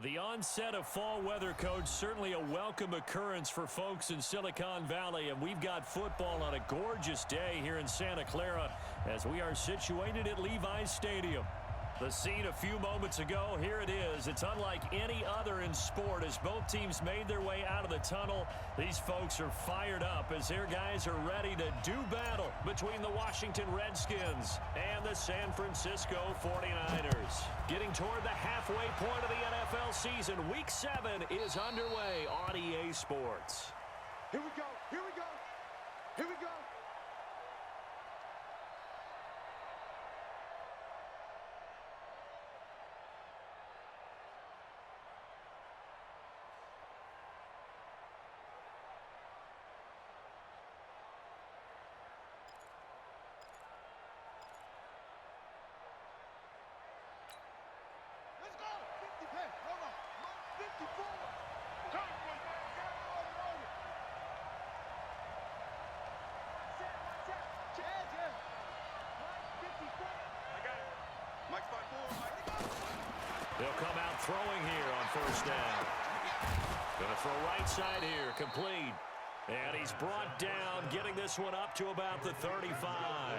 The onset of fall weather, Coach, certainly a welcome occurrence for folks in Silicon Valley, and we've got football on a gorgeous day here in Santa Clara as we are situated at Levi's Stadium. The scene a few moments ago, here it is. It's unlike any other in sport as both teams made their way out of the tunnel. These folks are fired up as their guys are ready to do battle between the Washington Redskins and the San Francisco 49ers. Getting toward the halfway point of the NFL season, Week 7 is underway on EA Sports. Here we go, here we go, here we go. They'll come out throwing here on first down. Going to throw right side here, complete. And he's brought down, getting this one up to about the 35.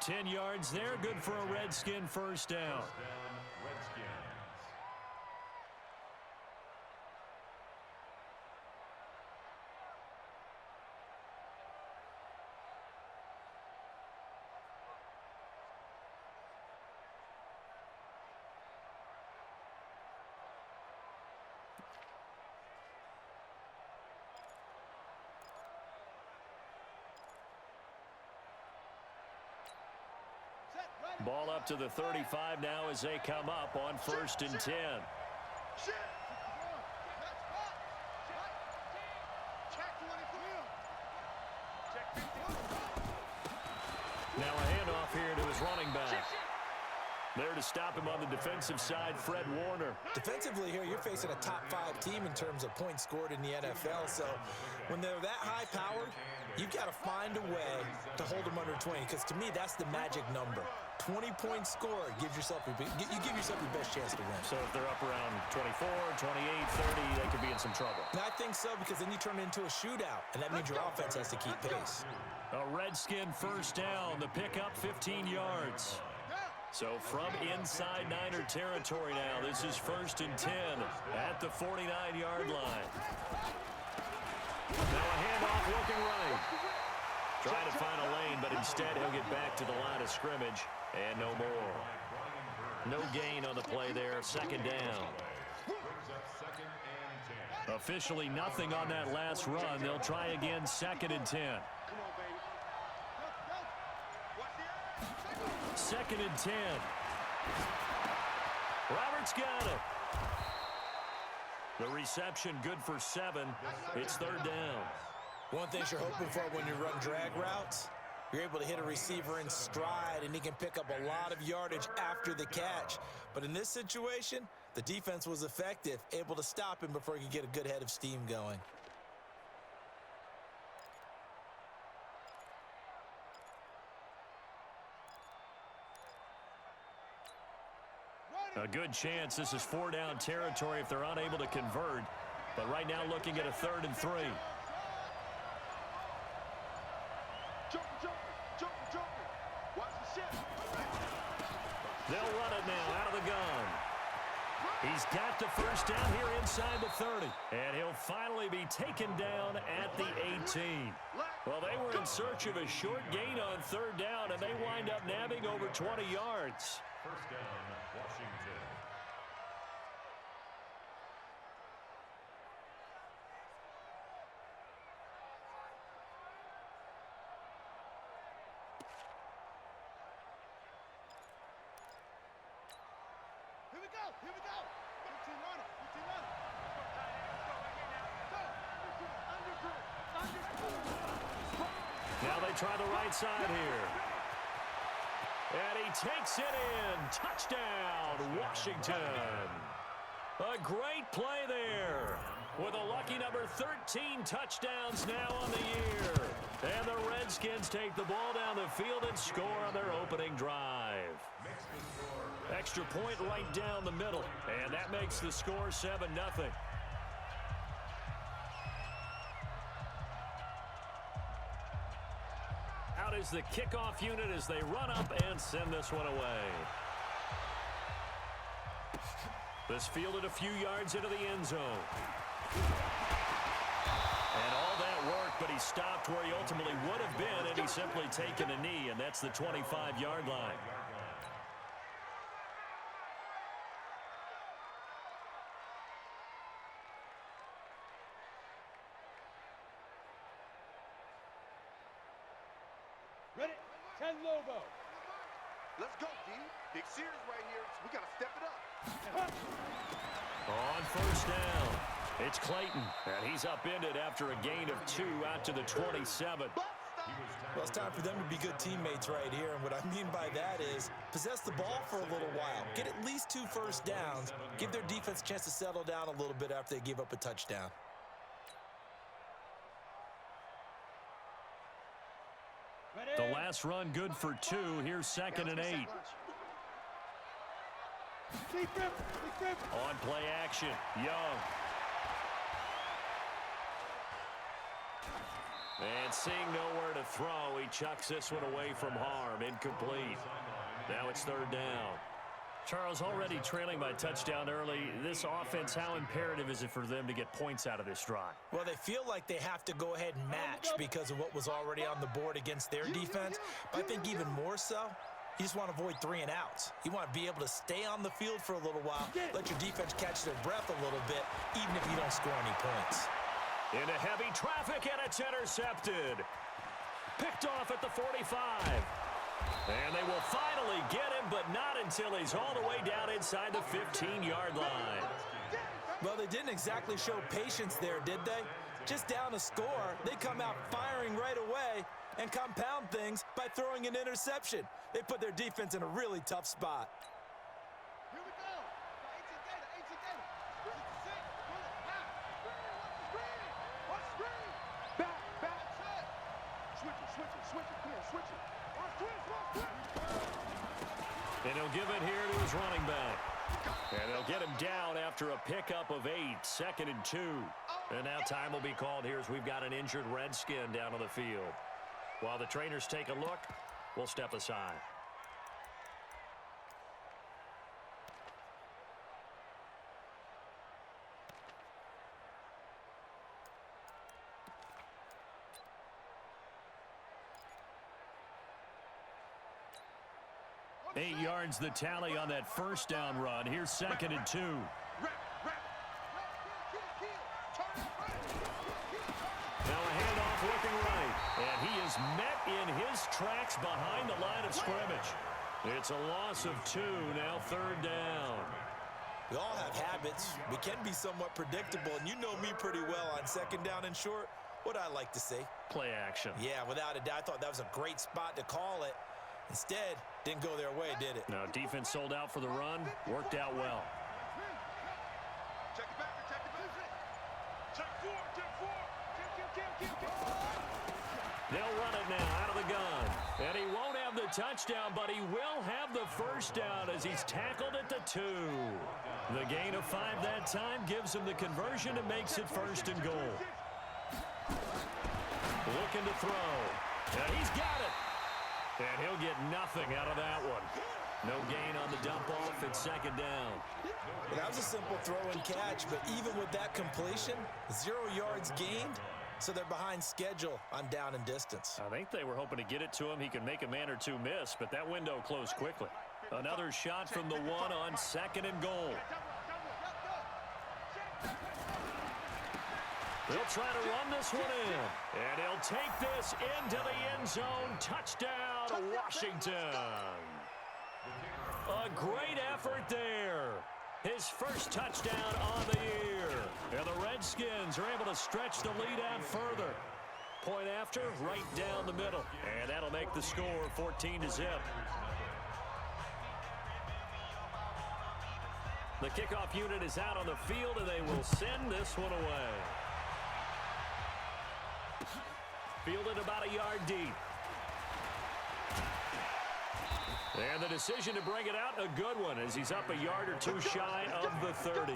10 yards there, good for a Redskin first down. Ball up to the 35 now as they come up on first and 10. Now a handoff here to his running back. There to stop him on the defensive side, Fred Warner. Defensively here, you're facing a top-5 team in terms of points scored in the NFL. So when they're that high-powered, you've got to find a way to hold them under 20, because to me, that's the magic number. 20 points scored gives yourself you give yourself your best chance to win. So if they're up around 24, 28, 30, they could be in some trouble. And I think so, because then you turn it into a shootout, and that means your offense has to keep pace. A Redskin first down, the pickup 15 yards. So from inside Niner territory now, this is first and 10 at the 49-yard line. Now a handoff looking right. Trying to find a lane, but instead he'll get back to the line of scrimmage, and no more. No gain on the play there, second down. Officially nothing on that last run. They'll try again, second and 10. Second and 10. Roberts got it. The reception good for 7. It's third down. One thing you're hoping for when you run drag routes, you're able to hit a receiver in stride, and he can pick up a lot of yardage after the catch. But in this situation, the defense was effective, able to stop him before he could get a good head of steam going. A good chance this is 4-down territory if they're unable to convert. But right now looking at a 3rd and 3. They'll run it now out of the gun. He's got the first down here inside the 30. And he'll finally be taken down at the 18. Well, they were in search of a short gain on 3rd down, and they wind up nabbing over 20 yards. First down, Washington. Here we go, here we go. 15 runner, 15 runner. Now they try the right side here. And he takes it in. Touchdown, Washington. A great play there with a lucky number 13 touchdowns now on the year. And the Redskins take the ball down the field and score on their opening drive. Extra point right down the middle, and that makes the score 7-0. Out is the kickoff unit as they run up and send this one away. This fielded a few yards into the end zone. And all that work, but he stopped where he ultimately would have been, and he's simply taken a knee, and that's the 25-yard line. Ready? 10 logo. Let's go, D. Big series right here. We got to step it up. On first down, it's Clayton, and he's upended after a gain of 2 out to the 27. Well, it's time for them to be good teammates right here, and what I mean by that is possess the ball for a little while. Get at least 2 first downs. Give their defense a chance to settle down a little bit after they give up a touchdown. The last run good for 2. Here's 2nd and 8. On play action, Young. And seeing nowhere to throw, he chucks this one away from harm. Incomplete. Now it's 3rd down. Charles, already trailing by touchdown early. This offense, how imperative is it for them to get points out of this drive? Well, they feel like they have to go ahead and match because of what was already on the board against their defense. But I think even more so, you just want to avoid 3 and outs. You want to be able to stay on the field for a little while, let your defense catch their breath a little bit, even if you don't score any points. Into heavy traffic, and it's intercepted. Picked off at the 45. And they will finally get him, but not until he's all the way down inside the 15-yard line. Well, they didn't exactly show patience there, did they? Just down a score, they come out firing right away and compound things by throwing an interception. They put their defense in a really tough spot. Here we go. 18 data. Watch screen. Back. Switch it. Come on, switch it. And he'll give it here to his running back. And they'll get him down after a pickup of 8, 2nd and 2. And now time will be called here as we've got an injured Redskin down on the field. While the trainers take a look, we'll step aside. Eight yards the tally on that first down run. Here's 2nd and 2. Now a handoff looking right. And he is met in his tracks behind the line of scrimmage. It's a loss of 2, now 3rd down. We all have habits. We can be somewhat predictable, and you know me pretty well on 2nd down and short. What I like to say. Play action. Yeah, without a doubt, I thought that was a great spot to call it. Instead, didn't go their way, did it? Now, defense sold out for the run. Worked out well. Check it back. Check 4. They'll run it now out of the gun. And he won't have the touchdown, but he will have the first down as he's tackled at the 2. The gain of 5 that time gives him the conversion and makes it 1st and goal. Looking to throw. And he's got it. And he'll get nothing out of that one. No gain on the dump-off. It's 2nd down. Well, that was a simple throw and catch, but even with that completion, 0 yards gained, so they're behind schedule on down and distance. I think they were hoping to get it to him. He could make a man or 2 miss, but that window closed quickly. Another shot from the 1 on 2nd and goal. They'll try to run this one in. And he'll take this into the end zone. Touchdown, Washington. A great effort there. His first touchdown on the year. And the Redskins are able to stretch the lead out further. Point after, right down the middle. And that'll make the score 14-0. The kickoff unit is out on the field, and they will send this one away. Fielded about a yard deep. And the decision to bring it out, a good one, as he's up a yard or two shy of the 30.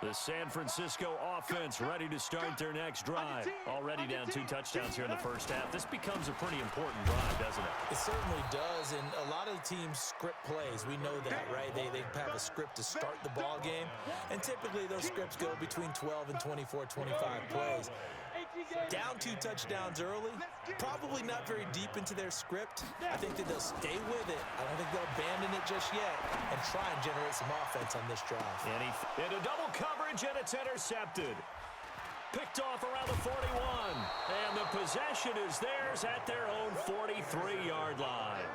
The San Francisco offense ready to start their next drive. Already down 2 touchdowns here in the first half. This becomes a pretty important drive, doesn't it? It certainly does, and a lot of the teams script plays. We know that, right? They have a script to start the ball game, and typically those scripts go between 12 and 24, 25 plays. Down 2 touchdowns early, probably not very deep into their script. I think that they'll stay with it. I don't think they'll abandon it just yet and try and generate some offense on this drive. And into double coverage, and it's intercepted. Picked off around the 41. And the possession is theirs at their own 43-yard line.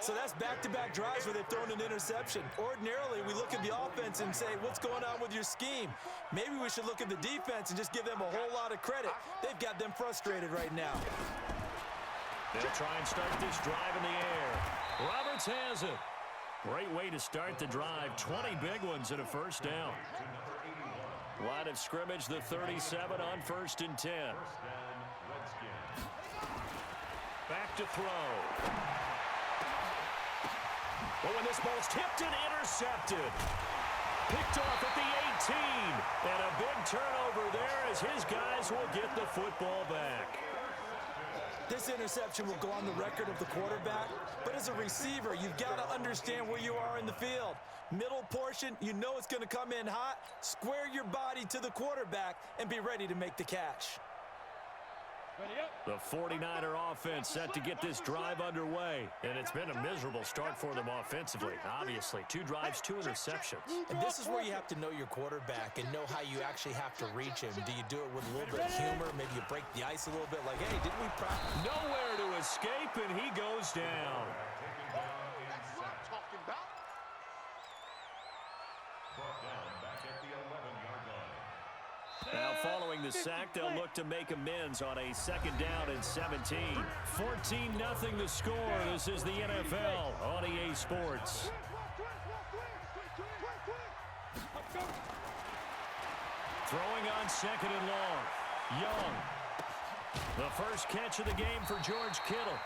So that's back-to-back drives where they've thrown an interception. Ordinarily, we look at the offense and say, what's going on with your scheme? Maybe we should look at the defense and just give them a whole lot of credit. They've got them frustrated right now. They'll try and start this drive in the air. Roberts has it. Great way to start the drive. 20 big ones and a first down. Line of scrimmage, the 37 on 1st and 10. Back to throw. Oh, and this ball's tipped and intercepted. Picked off at the 18. And a big turnover there as his guys will get the football back. This interception will go on the record of the quarterback, but as a receiver, you've got to understand where you are in the field. Middle portion, you know it's going to come in hot. Square your body to the quarterback and be ready to make the catch. The 49er offense set to get this drive underway, and it's been a miserable start for them offensively. Obviously, 2 drives, 2 interceptions. And this is where you have to know your quarterback and know how you actually have to reach him. Do you do it with a little bit of humor? Maybe you break the ice a little bit like, hey, didn't we practice? Nowhere to escape, and he goes down. That's what I'm talking about. Brought down back at the 11-yard line. Now, following the sack, they'll look to make amends on a 2nd down and 17. 14-0 the score. This is the NFL on EA Sports. Throwing on 2nd and long. Young. The first catch of the game for George Kittle.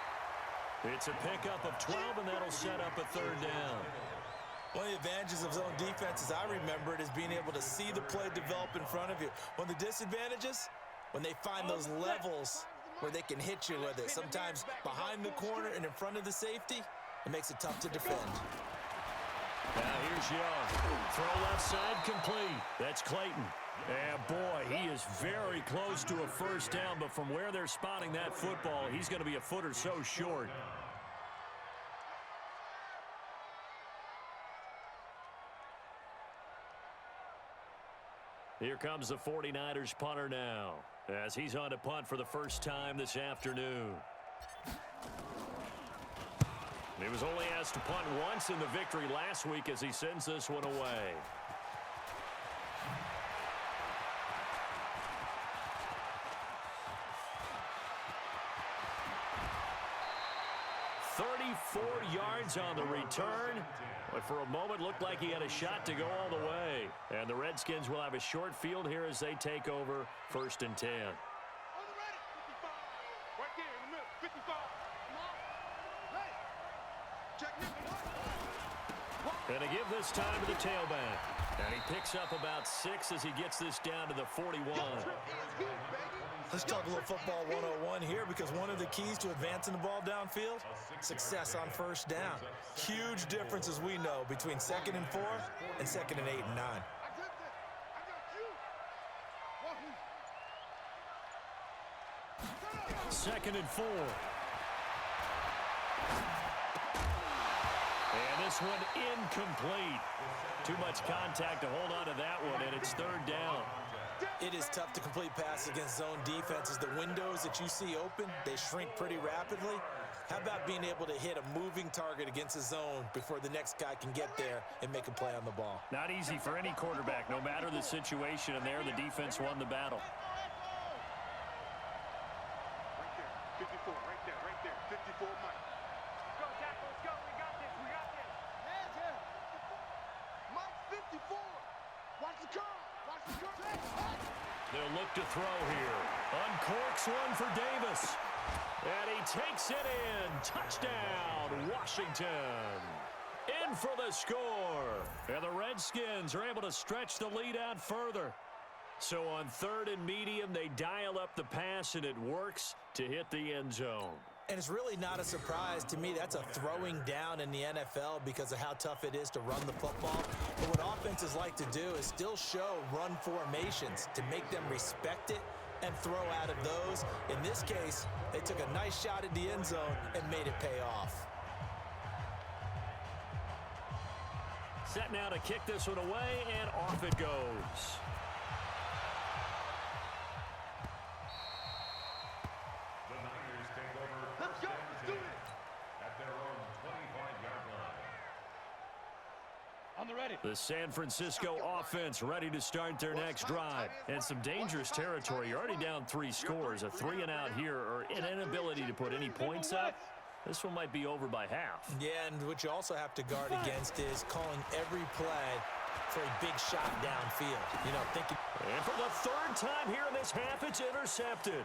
It's a pickup of 12, and that'll set up a 3rd down. One of the advantages of zone defense, as I remember it, is being able to see the play develop in front of you. One of the disadvantages, when they find those levels where they can hit you with it, sometimes behind the corner and in front of the safety, it makes it tough to defend. Now here's Young. Throw left side complete. That's Clayton. And boy, he is very close to a first down, but from where they're spotting that football, he's going to be a foot or so short. Here comes the 49ers punter now, as he's on to punt for the first time this afternoon. He was only asked to punt once in the victory last week as he sends this one away. Yards on the return, but for a moment looked like he had a shot to go all the way. And the Redskins will have a short field here as they take over 1st and 10. On the ready. 55. Right there in the middle. 55. Come on. Hey. Check it. And to give this time to the tailback. And he picks up about 6 as he gets this down to the 41. Let's talk a little football 101 here, because one of the keys to advancing the ball downfield, success on first down. Huge difference, as we know, between 2nd and 4 and 2nd and 8 and 9. I got you. 2nd and 4. And this one incomplete. Too much contact to hold on to that one, and it's 3rd down. It is tough to complete passes against zone defenses. The windows that you see open, they shrink pretty rapidly. How about being able to hit a moving target against a zone before the next guy can get there and make a play on the ball? Not easy for any quarterback, no matter the situation, and there the defense won the battle. Right there. 54. Right there. 54, Mike. Go, Jack. Let's go. We got this. Hands here. Mike, 54. Watch the curl. Watch the curl. They'll look to throw here. Uncorks one for Davis. And he takes it in. Touchdown, Washington. In for the score. And the Redskins are able to stretch the lead out further. So on 3rd and medium, they dial up the pass, and it works to hit the end zone. And it's really not a surprise to me. That's a throwing down in the NFL because of how tough it is to run the football. But what offenses like to do is still show run formations to make them respect it and throw out of those. In this case, they took a nice shot at the end zone and made it pay off. Set now to kick this one away, and off it goes. Let's go. Let's do it. At their own 25-yard line. On the ready. The San Francisco offense ready to start their next drive. And some dangerous territory. You're already down 3 scores. A 3-and-out here, or an inability to put any points up. This one might be over by half. Yeah, and what you also have to guard against is calling every play for a big shot downfield. You know, thinking. And for the 3rd time here in this half, it's intercepted.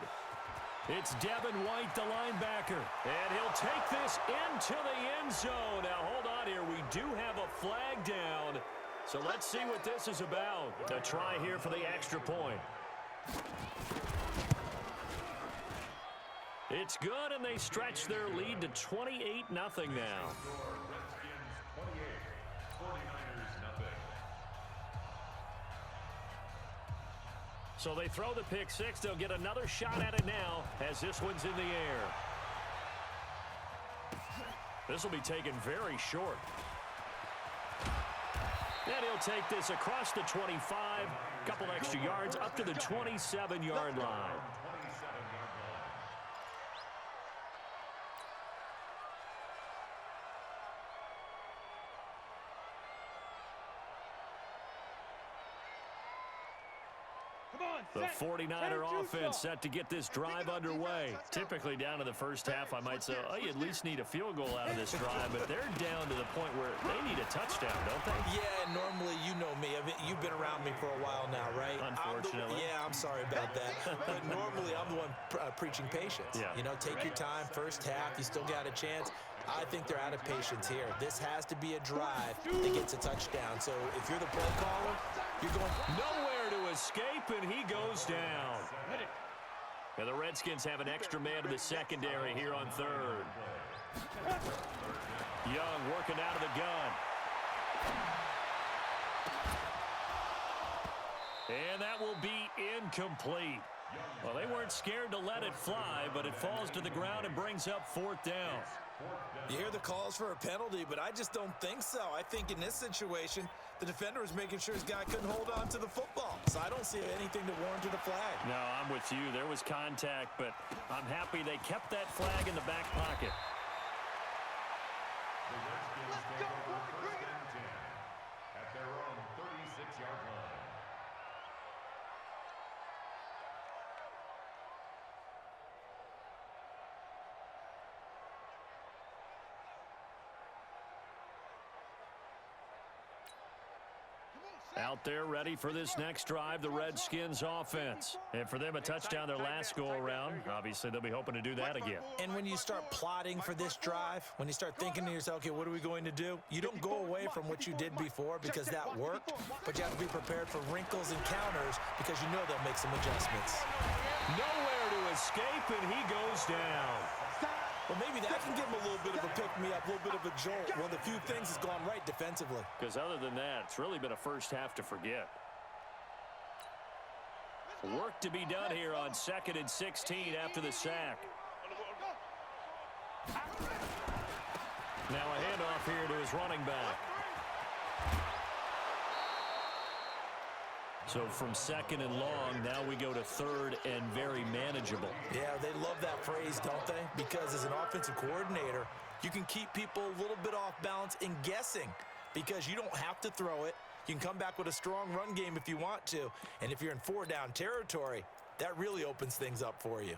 It's Devin White, the linebacker. And he'll take this into the end zone. Now, hold on here. We do have a flag down. So let's see what this is about. A try here for the extra point. It's good, and they stretch their lead to 28-0 now. Redskins 28, 49ers nothing. So they throw the pick six. They'll get another shot at it now as this one's in the air. This will be taken very short. And he'll take this across the 25, couple extra yards up to the 27-yard line. The 49er offense set to get this drive underway. Typically down to the first half, I might say, oh, you at least need a field goal out of this drive, but they're down to the point where they need a touchdown, don't they? Yeah, normally, you know me. You've been around me for a while now, right? Unfortunately. I'm sorry about that. But normally, I'm the one preaching patience. Yeah. You know, take your time, first half, you still got a chance. I think they're out of patience here. This has to be a drive that gets a touchdown. So if you're the play caller, you're going nowhere to escape, and he goes down. And the Redskins have an extra man in the secondary here on 3rd. Young working out of the gun. And that will be incomplete. Well, they weren't scared to let it fly, but it falls to the ground and brings up 4th down. You hear the calls for a penalty, but I just don't think so. I think in this situation, the defender was making sure his guy couldn't hold on to the football. So I don't see anything to warrant a flag. No, I'm with you. There was contact, but I'm happy they kept that flag in the back pocket. The Redskins take over 1st and 10 at their own 36-yard line. Out there ready for this next drive, the Redskins offense. And for them, a touchdown their last go-around. Obviously, they'll be hoping to do that again. And when you start plotting for this drive, when you start thinking to yourself, okay, what are we going to do? You don't go away from what you did before because that worked, but you have to be prepared for wrinkles and counters because you know they'll make some adjustments. Nowhere to escape, and he goes down. Well, maybe that can give him a little bit of a pick-me-up, a little bit of a jolt. One of the few things that's gone right defensively. Because other than that, it's really been a first half to forget. Work to be done here on 2nd and 16 after the sack. Now a handoff here to his running back. So from 2nd and long, now we go to 3rd and very manageable. Yeah, they love that phrase, don't they? Because as an offensive coordinator, you can keep people a little bit off balance and guessing because you don't have to throw it. You can come back with a strong run game if you want to. And if you're in 4-down territory, that really opens things up for you.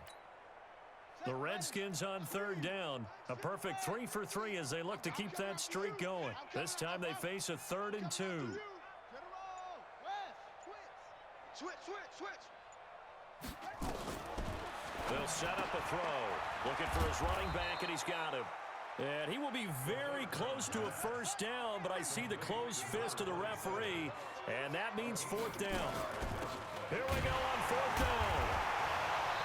The Redskins on 3rd down. A perfect 3 for 3 as they look to keep that streak going. This time they face a 3rd and 2. Switch. They'll set up a throw. Looking for his running back, and he's got him. And he will be very close to a first down, but I see the closed fist of the referee, and that means fourth down. Here we go on fourth down.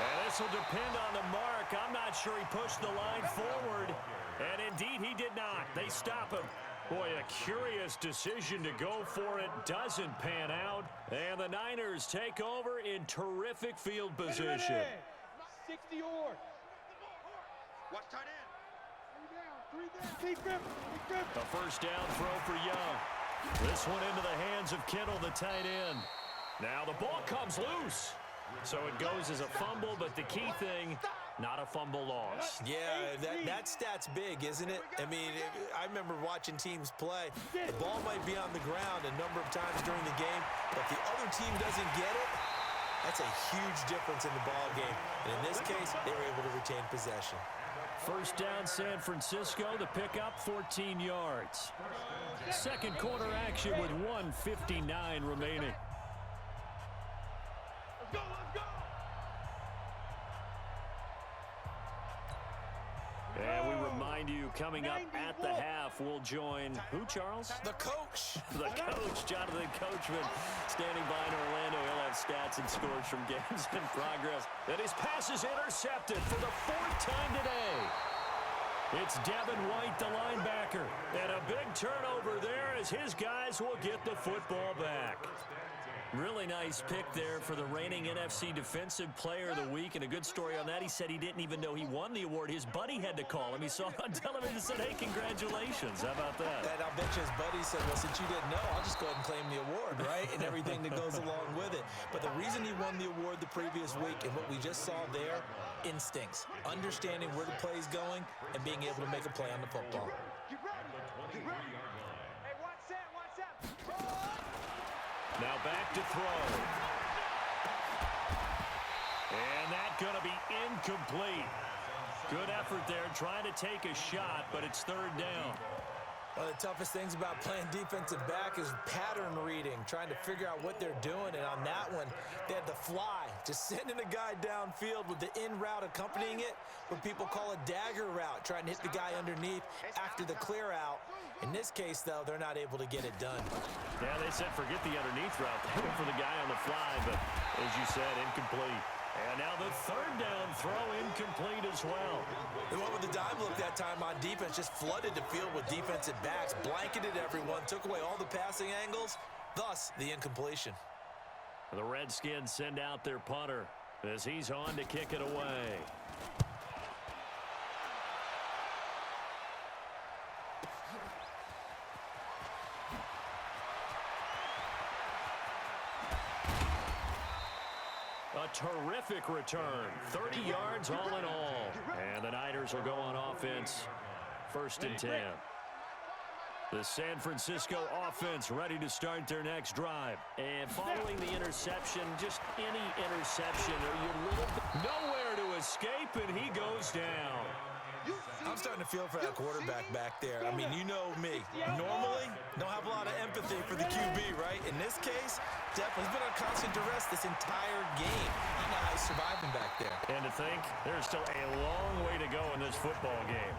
And this will depend on the mark. I'm not sure he pushed the line forward, and indeed he did not. They stop him. Boy, a curious decision to go for it. Doesn't pan out, and the Niners take over in terrific field position. 60 yards. Watch tight end. Three down. A first down throw for Young. This one into the hands of Kittle, the tight end. Now the ball comes loose. So it goes as a fumble, but the key thing, not a fumble loss. Yeah, that stat's big, isn't it? I mean, I remember watching teams play. The ball might be on the ground a number of times during the game, but if the other team doesn't get it, that's a huge difference in the ball game. And in this case, they were able to retain possession. First down, San Francisco. The pickup, 14 yards. Second quarter action with 1:59 remaining. Let's go. And we remind you, coming up at the half, we'll join who, Charles? The coach. The coach, Jonathan Coachman, standing by in Orlando. He'll have stats and scores from games in progress. And his pass is intercepted for the fourth time today. It's Devin White, the linebacker. And a big turnover there as his guys will get the football back. Really nice pick there for the reigning NFC Defensive Player of the Week, and a good story on that. He said he didn't even know he won the award. His buddy had to call him. He saw it on television and said, hey, congratulations. How about that? And I'll bet you his buddy said, well, since you didn't know, I'll just go ahead and claim the award, right? And everything that goes along with it. But the reason he won the award the previous week and what we just saw there, instincts, understanding where the play is going and being able to make a play on the football. Get ready. Hey, watch that. Now back to throw. And that's going to be incomplete. Good effort there, trying to take a shot, but it's third down. One of the toughest things about playing defensive back is pattern reading, trying to figure out what they're doing. And on that one, they had the fly, just sending a guy downfield with the in route accompanying it, what people call a dagger route, trying to hit the guy underneath after the clear out. In this case, though, they're not able to get it done. Yeah, they said forget the underneath route. They went for the guy on the fly, but as you said, incomplete. And now the third down throw incomplete as well. The one with the dime look that time on defense just flooded the field with defensive backs, blanketed everyone, took away all the passing angles, thus the incompletion. The Redskins send out their punter as he's on to kick it away. A terrific return. 30 yards all in all. And the Niners will go on offense. 1st and 10. The San Francisco offense ready to start their next drive. And following the interception, just any interception, nowhere to escape, and he goes down. I'm starting to feel for that quarterback back there. I mean, you know me. Normally, don't have a lot of empathy for the QB, right? In this case, definitely he's been on constant duress this entire game. I don't know how he's surviving back there. And to think, there's still a long way to go in this football game.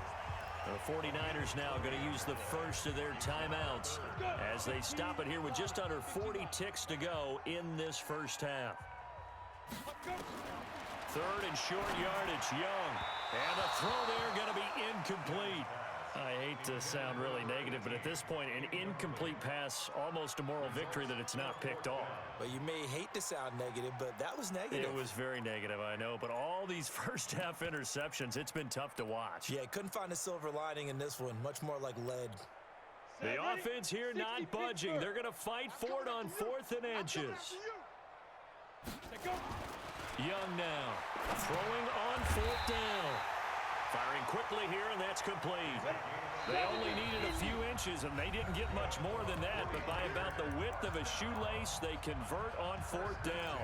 The 49ers now going to use the first of their timeouts as they stop it here with just under 40 ticks to go in this first half. Third and short yardage, Young. And the throw there going to be incomplete. I hate to sound really negative, but at this point, an incomplete pass, almost a moral victory that it's not picked off. Well, you may hate to sound negative, but that was negative. It was very negative, I know. But all these first half interceptions, it's been tough to watch. Yeah, couldn't find a silver lining in this one. Much more like lead. The offense here not budging. They're going to fight for it on 4th and inches. Young now, throwing on 4th down. Firing quickly here, and that's complete. They only needed a few inches, and they didn't get much more than that, but by about the width of a shoelace, they convert on 4th down.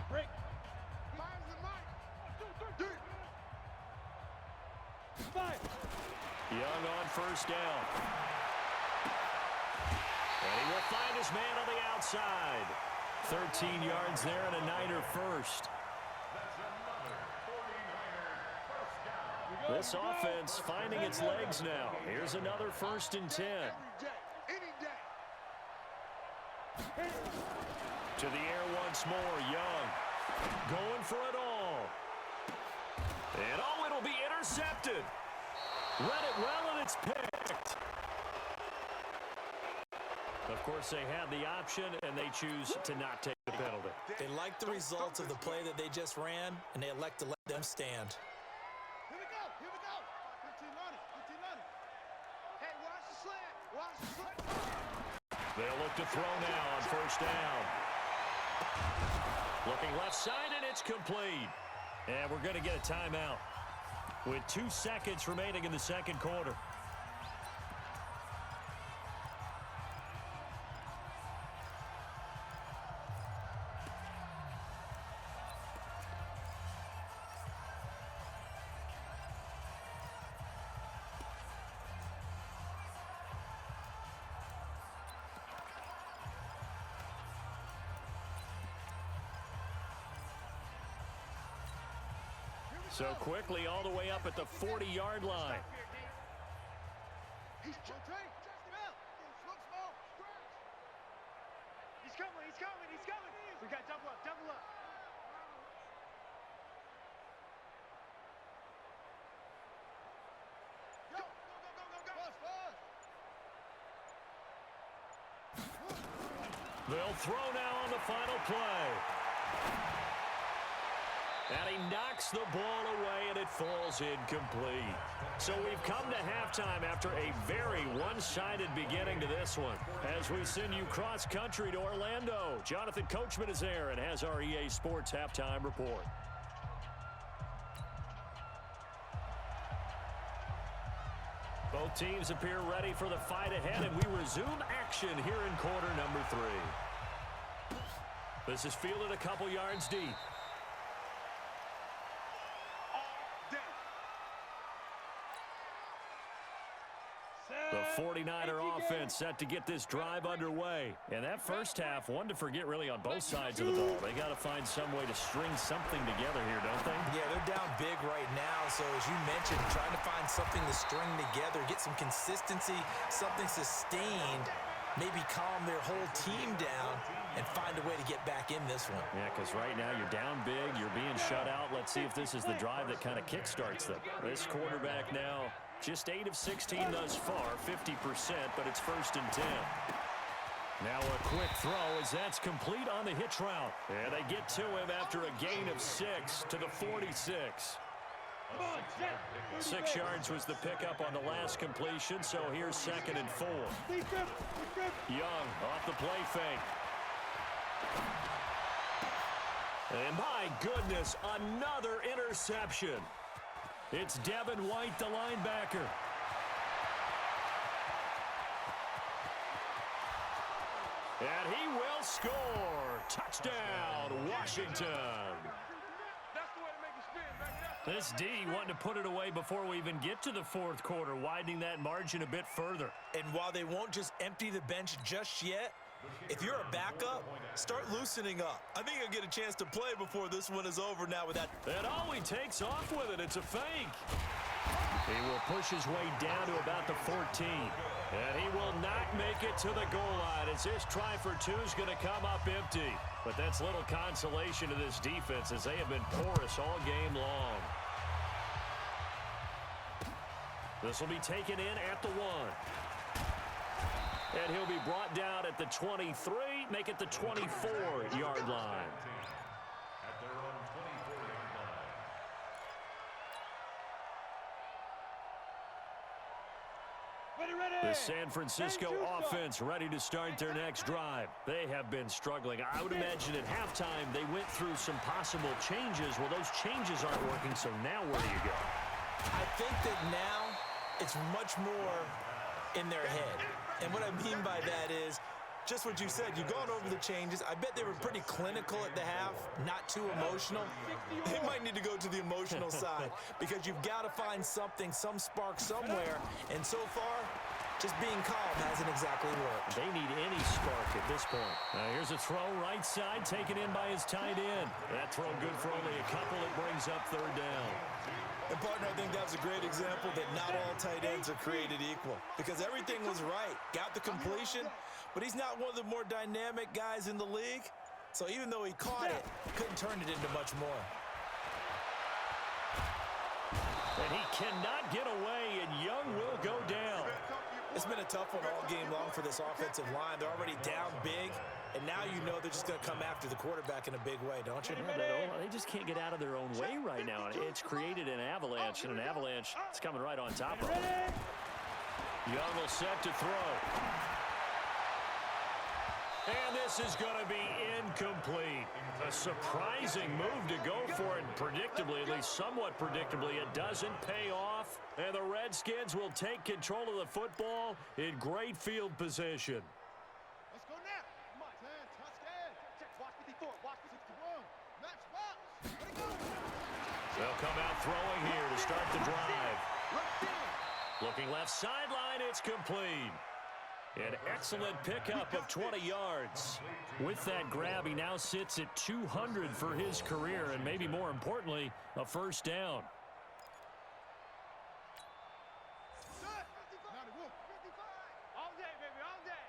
Break. Young on 1st down. And he will find his man on the outside. 13 yards there and a Niner first. This offense finding its legs now. Here's another 1st and 10. Any day. To the air once more, Young. Going for it all. And oh, it'll be intercepted. Read it well, and it's picked. Of course, they had the option, and they choose to not take the penalty. They like the results of the play that they just ran, and they elect to let them stand. Here we go. Here we go. 15 on it. 15 on it. Hey, watch the slant. Watch the slant. They'll look to throw now on 1st down. Looking left side, and it's complete. And we're going to get a timeout with 2 seconds remaining in the 2nd quarter. So quickly all the way up at the 40-yard line. He's coming. He's coming. He's coming. He's coming. We got double up. Double up. Go. Go. They'll throw now on the final play. And he knocks the ball away, and it falls incomplete. So we've come to halftime after a very one-sided beginning to this one. As we send you cross-country to Orlando, Jonathan Coachman is there and has our EA Sports halftime report. Both teams appear ready for the fight ahead, and we resume action here in quarter number 3. This is fielded a couple yards deep. The 49er offense set to get this drive underway. And that first half, one to forget really on both sides of the ball. They got to find some way to string something together here, don't they? Yeah, they're down big right now. So as you mentioned, trying to find something to string together, get some consistency, something sustained, maybe calm their whole team down and find a way to get back in this one. Yeah, because right now you're down big, you're being shut out. Let's see if this is the drive that kind of kickstarts them. This quarterback now just 8 of 16 thus far, 50%, but it's 1st and 10. Now a quick throw as that's complete on the hitch route. And they get to him after a gain of 6 to the 46. 6 yards was the pickup on the last completion, so here's 2nd and 4. Young off the play fake. And my goodness, another interception. It's Devin White, the linebacker. And he will score. Touchdown, Washington. That's the way to make it spin. Back it up. This D wanting to put it away before we even get to the 4th quarter, widening that margin a bit further. And while they won't just empty the bench just yet, if you're a backup, start loosening up. I think you'll get a chance to play before this one is over now with that. And oh, he takes off with it. It's a fake. He will push his way down to about the 14. And he will not make it to the goal line as this try for 2 is going to come up empty. But that's little consolation to this defense as they have been porous all game long. This will be taken in at the 1. And he'll be brought down at the 23, make it the 24-yard line. At their own 24-yard line. The San Francisco offense ready to start their next drive. They have been struggling. I would imagine at halftime they went through some possible changes. Well, those changes aren't working, so now where do you go? I think that now it's much more in their head. And what I mean by that is just what you said. You've gone over the changes. I bet they were pretty clinical at the half, not too emotional. They might need to go to the emotional side because you've got to find something, some spark somewhere. And so far, Just being calm hasn't exactly worked. They need any spark at this point. Here's a throw right side, taken in by his tight end. That throw good for only a couple. It brings up third down. And, partner, I think that was a great example that not all tight ends are created equal because everything was right. Got the completion, but he's not one of the more dynamic guys in the league. So even though he caught it, couldn't turn it into much more. And he cannot get away, and Young will go down. It's been a tough one all game long for this offensive line. They're already down big, and now you know they're just going to come after the quarterback in a big way, don't you? Yeah, they just can't get out of their own way right now. It's created an avalanche, and an avalanche is coming right on top of them. Young will set to throw. And this is going to be incomplete. A surprising move to go for it. Predictably, at least somewhat predictably, it doesn't pay off. And the Redskins will take control of the football in great field position. Let's go now. Come on, 10, touchdown. Check, watch 54, watch 61. Max box. Let it go. They'll come out throwing here to start the drive. Looking left sideline, it's complete. An excellent pickup of 20 yards. With that grab, he now sits at 200 for his career, and maybe more importantly, a first down. All day, baby, all day.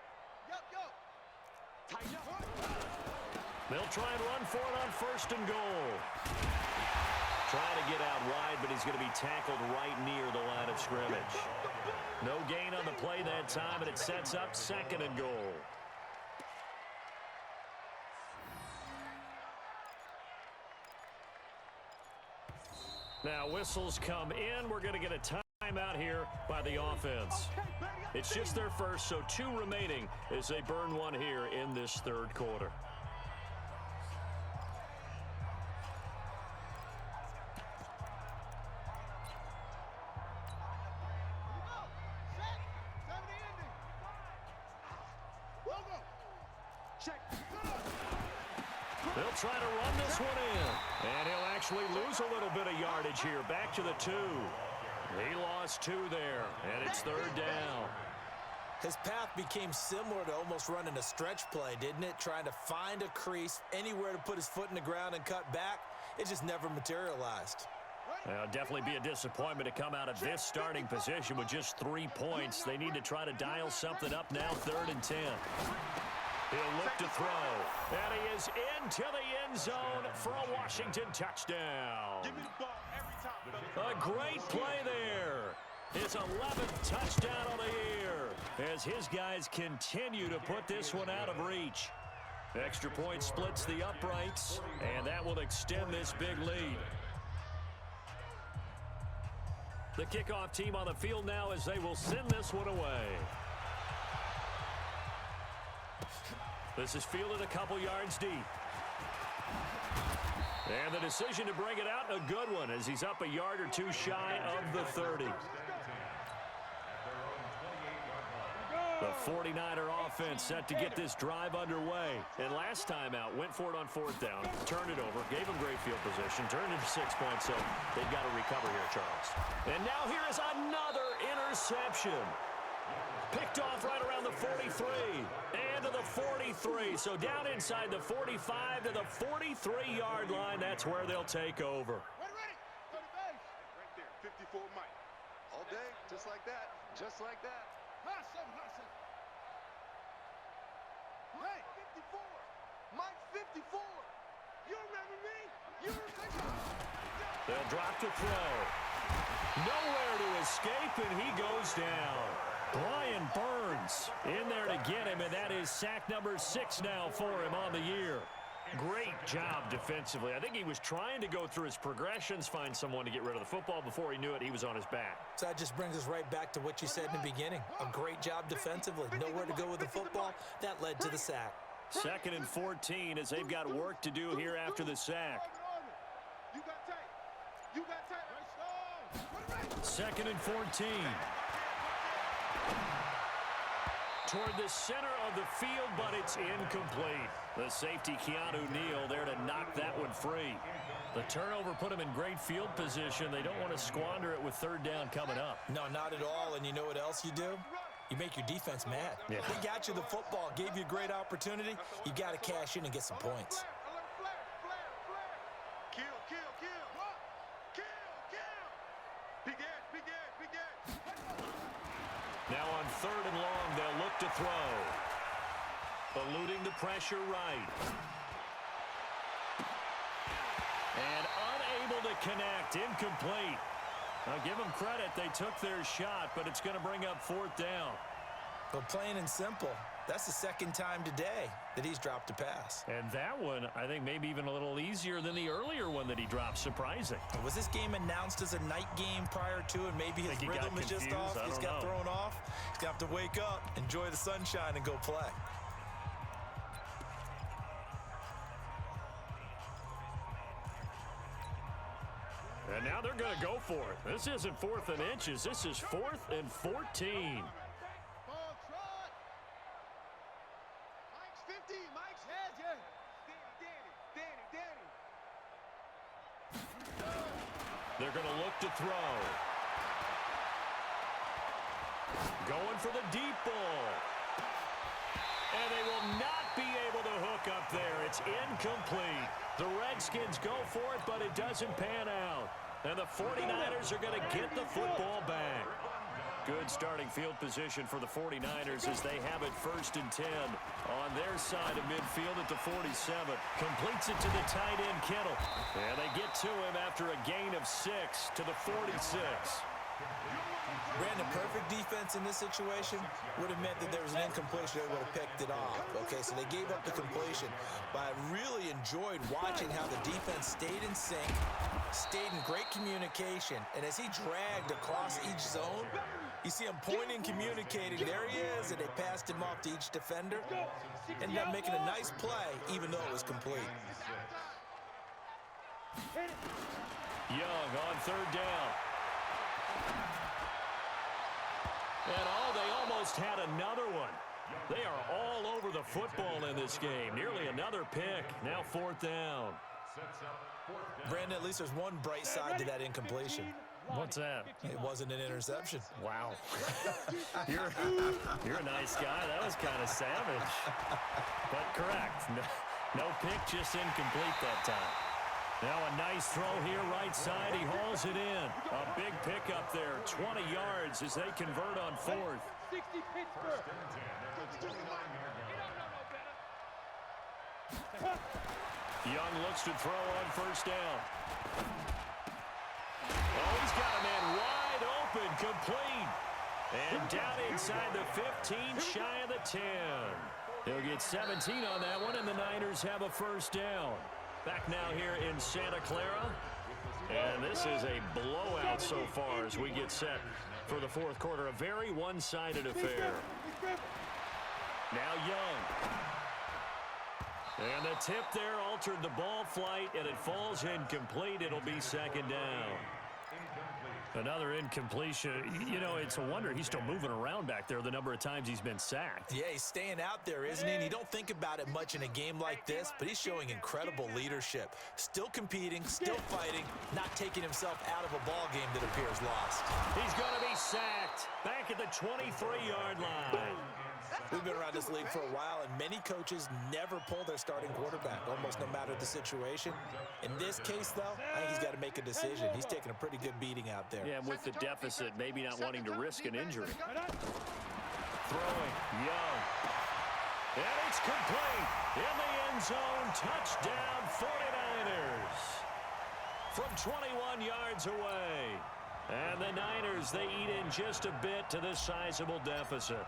Yup, yup. Tighten up. They'll try and run for it on first and goal. Trying to get out wide, but he's going to be tackled right near the line of scrimmage. No gain on the play that time, and it sets up second and goal. Now whistles come in. We're going to get a timeout here by the offense. It's just their first, so 2 remaining as they burn one here in this third quarter. They'll try to run this one in. And he'll actually lose a little bit of yardage here. Back to the 2. He lost 2 there, and it's third down. His path became similar to almost running a stretch play, didn't it? Trying to find a crease, anywhere to put his foot in the ground and cut back. It just never materialized. Well, definitely be a disappointment to come out of this starting position with just 3 points. They need to try to dial something up now, 3rd and 10. He'll look to throw, and he is into the end zone for a Washington touchdown. Give me the ball every time. A great play there. His 11th touchdown of the year as his guys continue to put this one out of reach. Extra point splits the uprights, and that will extend this big lead. The kickoff team on the field now as they will send this one away. This is fielded a couple yards deep. And the decision to bring it out, a good one, as he's up a yard or 2 shy of the 30. The 49er offense set to get this drive underway. And last time out, went for it on 4th down, turned it over, gave him great field position, turned it to 6 points, so they've got to recover here, Charles. And now here is another interception. Picked off right around the 43 and to the 43. So down inside the 45 to the 43-yard line. That's where they'll take over. Ready. Go to base. Right there, 54 Mike. All day, just like that. Just like that. Hustle. Hey, 54. Mike 54. You remember me? You remember? They'll drop to throw. Nowhere to escape, and he goes down. Brian Burns in there to get him, and that is sack number 6 now for him on the year. Great job defensively. I think he was trying to go through his progressions, find someone to get rid of the football. Before he knew it, he was on his back. So that just brings us right back to what you said in the beginning. A great job defensively. Nowhere to go with the football. That led to the sack. 2nd and 14 as they've got work to do here after the sack. You got tight. You got tight. 2nd and 14. Toward the center of the field, but it's incomplete. The safety, Keanu Neal, there to knock that one free. The turnover put him in great field position. They don't want to squander it with 3rd down coming up. No, not at all. And you know what else you do? You make your defense mad. Yeah. They got you the football, gave you a great opportunity. You got to cash in and get some points. Kill. Big edge. Now on 3rd and long, they'll look to throw. Eluding the pressure right. And unable to connect. Incomplete. Now give them credit. They took their shot, but it's going to bring up 4th down. But plain and simple, that's the 2nd time today that he's dropped a pass. And that one, I think, maybe even a little easier than the earlier one that he dropped. Surprising. Was this game announced as a night game prior to, and maybe his Think he got rhythm is just confused? off? I He's don't got know. thrown off. He's going to have to wake up, enjoy the sunshine, and go play. And now they're going to go for it. This isn't 4th and inches. This is 4th and 14. Ball trot. Mike's 50. Mike's head. Danny. They're going to look to throw. Going for the deep ball. And they will not be able to hook up there. It's incomplete. The Redskins go for it, but it doesn't pan out. And the 49ers are going to get the football back. Good starting field position for the 49ers as they have it 1st and 10 on their side of midfield at the 47. Completes it to the tight end, Kittle. And they get to him after a gain of 6 to the 46. Brandon, perfect defense in this situation would have meant that there was an incompletion. They would have picked it off. Okay, so they gave up the completion. But I really enjoyed watching how the defense stayed in sync, stayed in great communication. And as he dragged across each zone, you see him pointing, communicating. There he is, and they passed him off to each defender. Ended up making a nice play, even though it was complete. Young on 3rd down. And they almost had another one. They are all over the football in this game. Nearly another pick. Now 4th down. Brandon, at least there's one bright side to that incompletion. What's that? It wasn't an interception. Wow. You're a nice guy. That was kind of savage. But correct. No pick, just incomplete that time. Now a nice throw here right side. He hauls it in. A big pickup there. 20 yards as they convert on 4th. 60 Pittsburgh. Young looks to throw on 1st down. Oh, he's got a man wide open, complete. And down inside the 15, shy of the 10. He'll get 17 on that one, and the Niners have a 1st down. Back now here in Santa Clara. And this is a blowout so far as we get set for the 4th quarter. A very one-sided affair. Now Young. And the tip there altered the ball flight, and it falls incomplete. It'll be 2nd down. Another incompletion. You know, it's a wonder he's still moving around back there the number of times he's been sacked. Yeah, he's staying out there, isn't he? And you don't think about it much in a game like this, but he's showing incredible leadership. Still competing, still fighting, not taking himself out of a ball game that appears lost. He's going to be sacked back at the 23-yard line. We've been around this league for a while, and many coaches never pull their starting quarterback, almost no matter the situation. In this case, though, I think he's got to make a decision. He's taking a pretty good beating out there. Yeah, and with the deficit, maybe not wanting to risk an injury. Throwing, Young. And it's complete. In the end zone, touchdown 49ers. From 21 yards away. And the Niners, they eat in just a bit to this sizable deficit.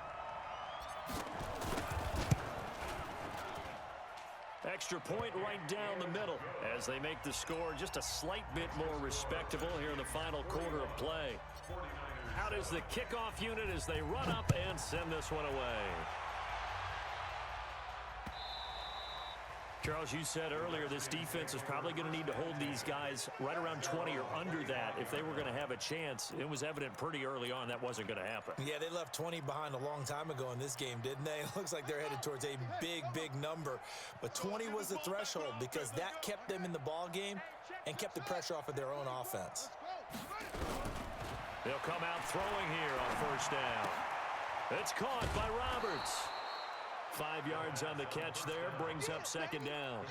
Extra point right down the middle as they make the score just a slight bit more respectable here in the final quarter of play. Out is the kickoff unit as they run up and send this one away. Charles, you said earlier this defense is probably going to need to hold these guys right around 20 or under that if they were going to have a chance. It was evident pretty early on that wasn't going to happen. Yeah, they left 20 behind a long time ago in this game, didn't they? It looks like they're headed towards a big, big number. But 20 was the threshold because that kept them in the ball game and kept the pressure off of their own offense. They'll come out throwing here on 1st down. It's caught by Roberts. 5 yards on the catch there, brings up second down.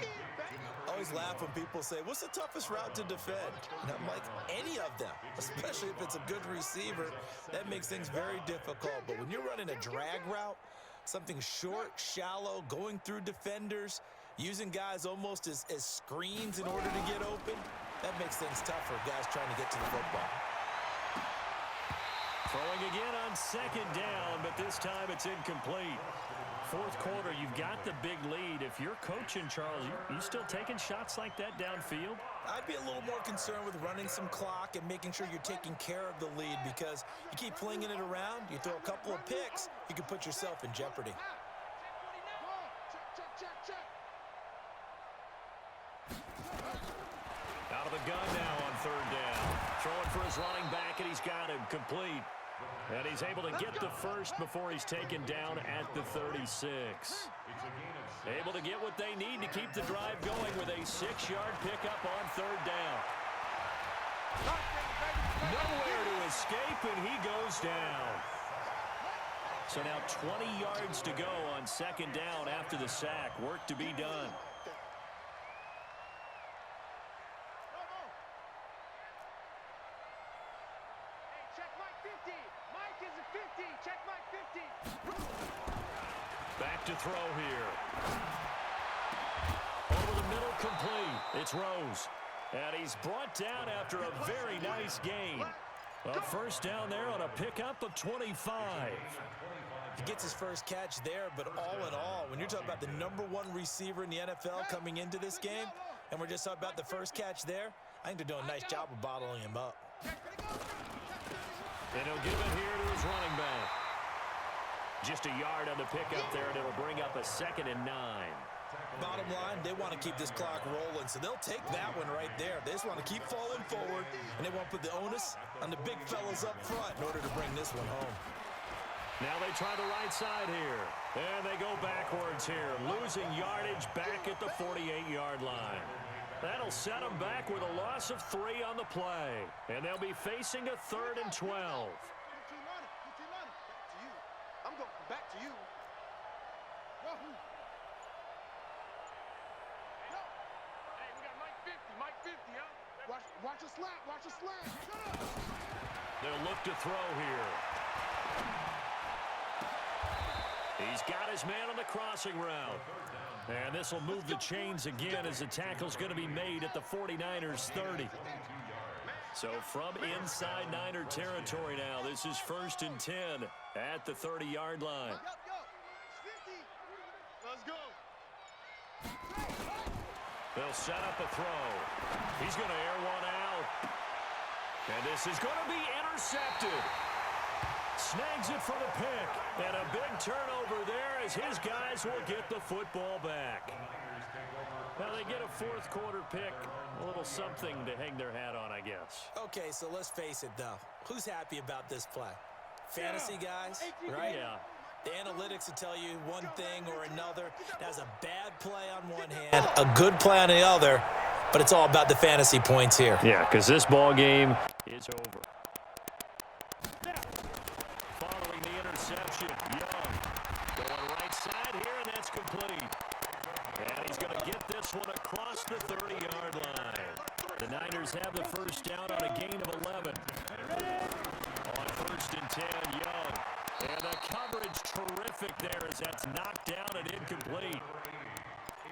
I always laugh when people say, what's the toughest route to defend? And I'm like, any of them, especially if it's a good receiver. That makes things very difficult. But when you're running a drag route, something short, shallow, going through defenders, using guys almost as screens in order to get open, that makes things tough for guys trying to get to the football. Throwing again on second down, but this time it's incomplete. Fourth quarter, you've got the big lead. If you're coaching, Charles, you still taking shots like that downfield? I'd be a little more concerned with running some clock and making sure you're taking care of the lead, because you keep flinging it around, you throw a couple of picks, you can put yourself in jeopardy. Out of the gun now on third down. Throwing for his running back, and he's got him complete. And he's able to get the first before he's taken down at the 36. Able to get what they need to keep the drive going with a 6-yard pickup on third down. Nowhere to escape, and he goes down. So now 20 yards to go on second down after the sack. Work to be done. Back to throw here. Over the middle, complete. It's Rose. And he's brought down after a very nice gain. A first down there on a pickup of 25. He gets his first catch there, but all in all, when you're talking about the #1 receiver in the NFL coming into this game, and we're just talking about the first catch there, I think they're doing a nice job of bottling him up. And he'll give it here to his running back. Just a yard on the pickup there, and it'll bring up a 2nd and 9. Bottom line, they want to keep this clock rolling, so they'll take that one right there. They just want to keep falling forward, and they want to put the onus on the big fellas up front in order to bring this one home. Now they try the right side here, and they go backwards here, losing yardage back at the 48-yard line. That'll set them back with a loss of 3 on the play, and they'll be facing a 3rd and 12. I'm going back to you. Hey, we got Mike 50, Mike 50, huh? Watch a slap, watch a slap. Shut up. They'll look to throw here. He's got his man on the crossing route. And this will move the chains again as the tackle's going to be made at the 49ers 30. So from inside Niner territory now, this is 1st and 10 at the 30-yard line. Let's go. They'll set up a throw. He's going to air one out. And this is going to be intercepted. Snags it for the pick. And a big turnover there as his guys will get the football back. Now they get a fourth quarter pick. A little something to hang their hat on, I guess. Okay, so let's face it, though. Who's happy about this play? Fantasy guys, right? Yeah. The analytics will tell you one thing or another. That's a bad play on one hand, a good play on the other, but it's all about the fantasy points here. Yeah, because this ball game is over. Following the interception, Young going right side here, and that's complete. And he's going to get this one across the 30-yard line. The Niners have the first down on a gain of 11. On 1st and 10, Young. And the coverage terrific there as that's knocked down and incomplete.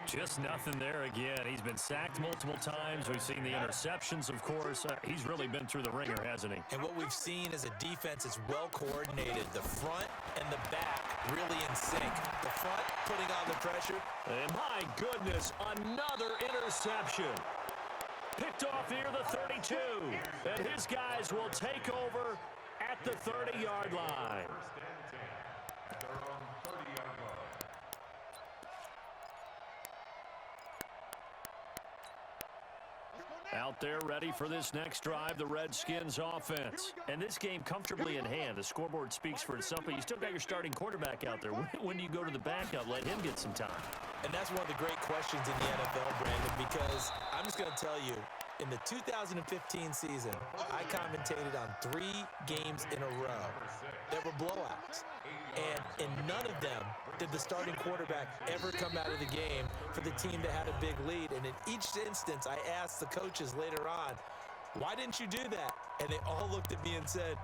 Just nothing there again. He's been sacked multiple times. We've seen the interceptions, of course. He's really been through the ringer, hasn't he? And what we've seen is a defense that's well coordinated. The front and the back really in sync. The front putting on the pressure. And my goodness, another interception. Picked off near the 32. And his guys will take over at the 30-yard line. Out there ready for this next drive, the Redskins offense. And this game comfortably in hand. The scoreboard speaks for itself, but you still got your starting quarterback out there. When do you go to the backup? Let him get some time. And that's one of the great questions in the NFL, Brandon, because I'm just going to tell you, in the 2015 season, I commentated on 3 games in a row that were blowouts. And in none of them did the starting quarterback ever come out of the game for the team that had a big lead. And in each instance, I asked the coaches later on, why didn't you do that? And they all looked at me and said,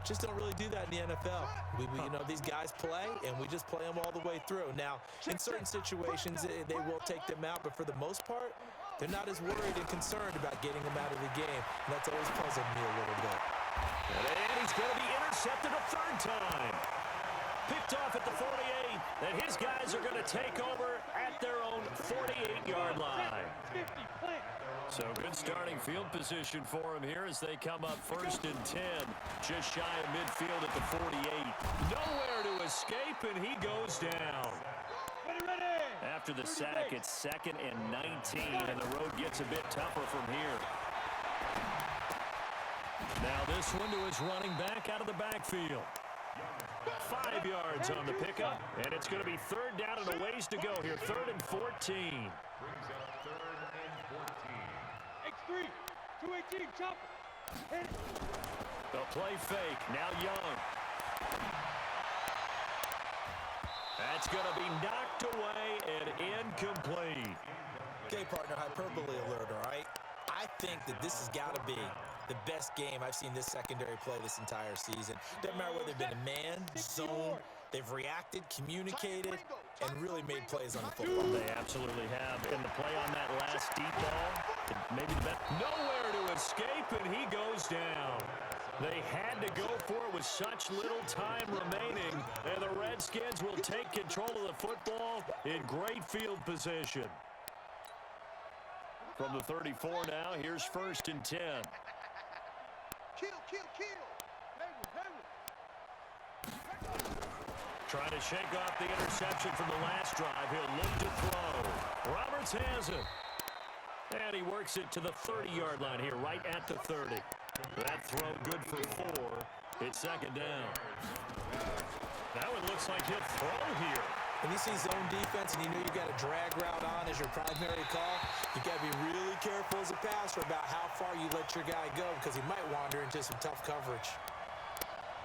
just don't really do that in the NFL. You know, these guys play, and we just play them all the way through. Now, in certain situations, they will take them out, but for the most part, they're not as worried and concerned about getting them out of the game. And that's always puzzled me a little bit. And he's going to be intercepted a third time. Picked off at the 48, and his guys are going to take over at their own 48-yard line. So good starting field position for him here as they come up 1st and 10. Just shy of midfield at the 48. Nowhere to escape, and he goes down. After the sack, it's 2nd and 19, and the road gets a bit tougher from here. Now this one to his running back out of the backfield. 5 yards on the pickup, and it's going to be 3rd down and a ways to go here. 3rd and 14. Brings up 3rd and 14. X3, 218, chopper. Hit it. The play fake, now Young. That's going to be knocked away and incomplete. Okay, partner, hyperbole alert, all right? I think that this has got to be the best game I've seen this secondary play this entire season. Doesn't matter whether they've been a man, zone, they've reacted, communicated, and really made plays on the football. They absolutely have. And the play on that last deep ball, maybe the best. Nowhere to escape, and he goes down. They had to go for it with such little time remaining, and the Redskins will take control of the football in great field position. From the 34 now, here's 1st and 10. Kill. Trying to shake off the interception from the last drive. He'll look to throw. Roberts has it. And he works it to the 30-yard line here, right at the 30. That throw good for 4. It's 2nd down. Now it looks like he'll throw here. When you see zone defense and you know you've got a drag route on as your primary call, you've got to be really careful as a passer about how far you let your guy go because he might wander into some tough coverage.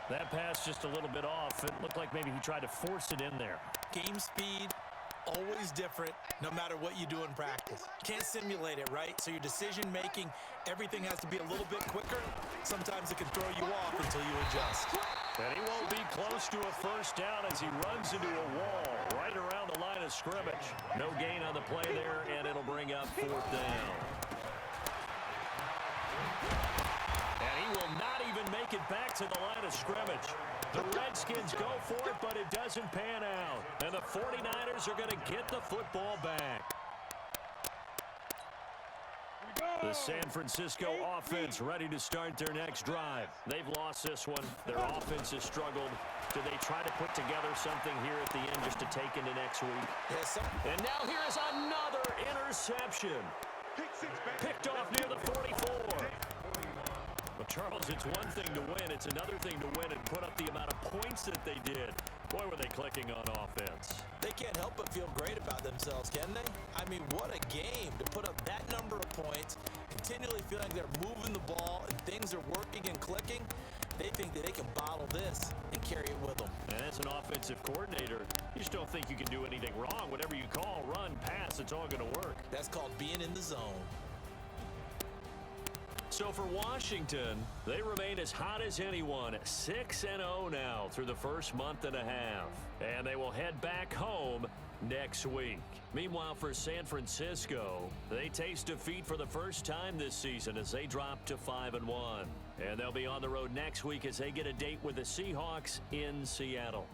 That pass just a little bit off. It looked like maybe he tried to force it in there. Game speed, always different no matter what you do in practice. Can't simulate it, right? So your decision-making, everything has to be a little bit quicker. Sometimes it can throw you off until you adjust. And he won't be close to a 1st down as he runs into a wall right around the line of scrimmage. No gain on the play there, and it'll bring up 4th down. And he will not even make it back to the line of scrimmage. The Redskins go for it, but it doesn't pan out. And the 49ers are going to get the football back. The San Francisco offense ready to start their next drive. They've lost this one. Their offense has struggled. Do they try to put together something here at the end just to take into next week? Yes, sir. And now here is another interception. Picked off near the 44. Well, Charles, it's one thing to win. It's another thing to win and put up the amount of points that they did. Boy, were they clicking on offense. They can't help but feel great about themselves, can they? I mean, what a game to put up that number of points, continually feeling they're moving the ball and things are working and clicking. They think that they can bottle this and carry it with them. And as an offensive coordinator, you just don't think you can do anything wrong. Whatever you call, run, pass, it's all going to work. That's called being in the zone. So for Washington, they remain as hot as anyone, 6-0 now through the first month and a half. And they will head back home next week. Meanwhile, for San Francisco, they taste defeat for the first time this season as they drop to 5-1. And they'll be on the road next week as they get a date with the Seahawks in Seattle.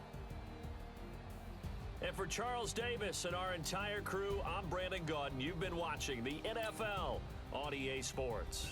And for Charles Davis and our entire crew, I'm Brandon Gaudin. You've been watching the NFL on EA Sports.